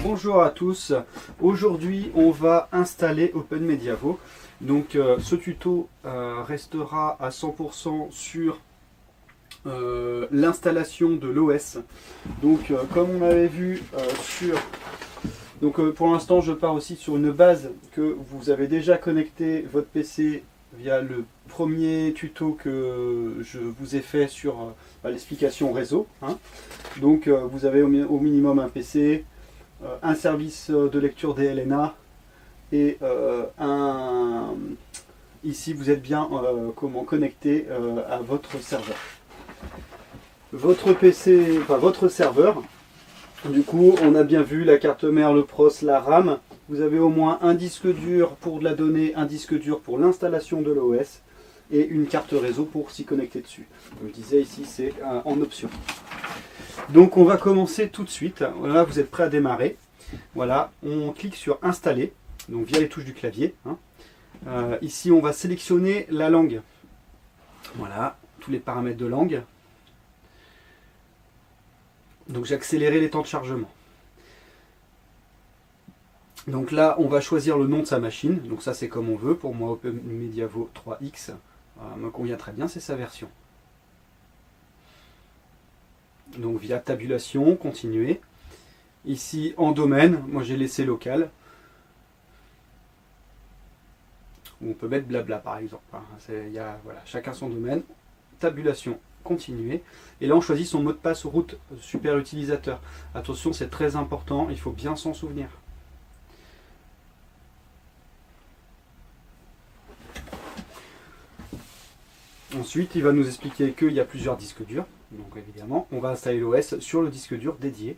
Bonjour à tous, aujourd'hui on va installer OpenMediavo. Donc ce tuto restera à 100% sur l'installation de l'OS. Donc comme on avait vu pour l'instant je pars aussi sur une base que vous avez déjà connecté votre PC via le premier tuto que je vous ai fait sur l'explication réseau. Donc vous avez au minimum un PC, un service de lecture DLNA et ici vous êtes bien connecté à votre serveur. Votre PC, enfin votre serveur, du coup on a bien vu la carte mère, le pros, la RAM. Vous avez au moins un disque dur pour de la donnée, un disque dur pour l'installation de l'OS et une carte réseau pour s'y connecter dessus. Comme je disais ici, c'est en option. Donc on va commencer tout de suite. Là vous êtes prêt à démarrer. Voilà, on clique sur installer, donc via les touches du clavier. Ici on va sélectionner la langue. Voilà, tous les paramètres de langue. Donc j'ai accéléré les temps de chargement. Donc là on va choisir le nom de sa machine. Donc ça c'est comme on veut. Pour moi OpenMediavo 3X me convient très bien, c'est sa version. Donc via tabulation, continuer. Ici en domaine, moi j'ai laissé local. On peut mettre blabla par exemple. Voilà, chacun son domaine. Tabulation, continuer. Et là on choisit son mot de passe route super utilisateur. Attention, c'est très important, il faut bien s'en souvenir. Ensuite, il va nous expliquer qu'il y a plusieurs disques durs. Donc évidemment, on va installer l'OS sur le disque dur dédié,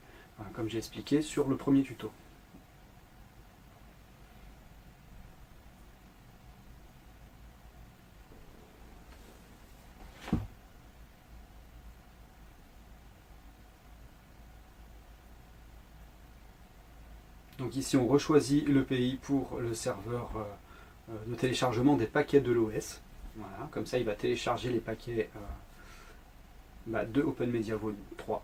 comme j'ai expliqué sur le premier tuto. Donc ici, on rechoisit le pays pour le serveur de téléchargement des paquets de l'OS. Voilà, comme ça, il va télécharger les paquets de OpenMediavo 3.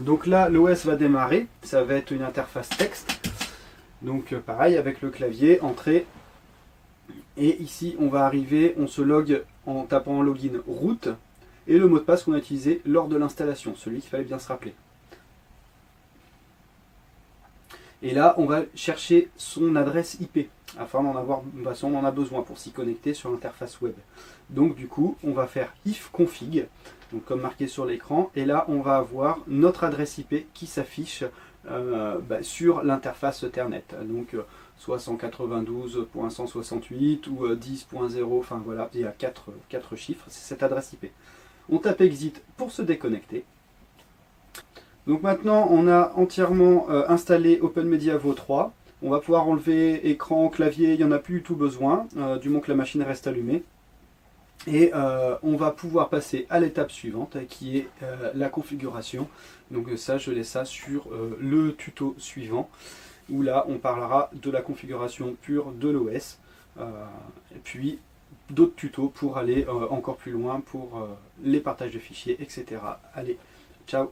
Donc là, l'OS va démarrer, ça va être une interface texte. Donc pareil, avec le clavier, entrée. Et ici, on va arriver, on se log en tapant login root et le mot de passe qu'on a utilisé lors de l'installation, celui qu'il fallait bien se rappeler. Et là, on va chercher son adresse IP, afin d'en avoir, on en a besoin pour s'y connecter sur l'interface web. Donc du coup, on va faire ifconfig, donc comme marqué sur l'écran, et là, on va avoir notre adresse IP qui s'affiche sur l'interface Ethernet. Donc soit 192.168 ou 10.0, enfin voilà, il y a 4 chiffres, c'est cette adresse IP. On tape exit pour se déconnecter. Donc maintenant, on a entièrement installé OpenMediavo 3. On va pouvoir enlever écran, clavier, il n'y en a plus du tout besoin, du moment que la machine reste allumée. Et on va pouvoir passer à l'étape suivante, qui est la configuration. Donc ça, je laisse ça sur le tuto suivant, où là, on parlera de la configuration pure de l'OS. Et puis, d'autres tutos pour aller encore plus loin, pour les partages de fichiers, etc. Allez, ciao!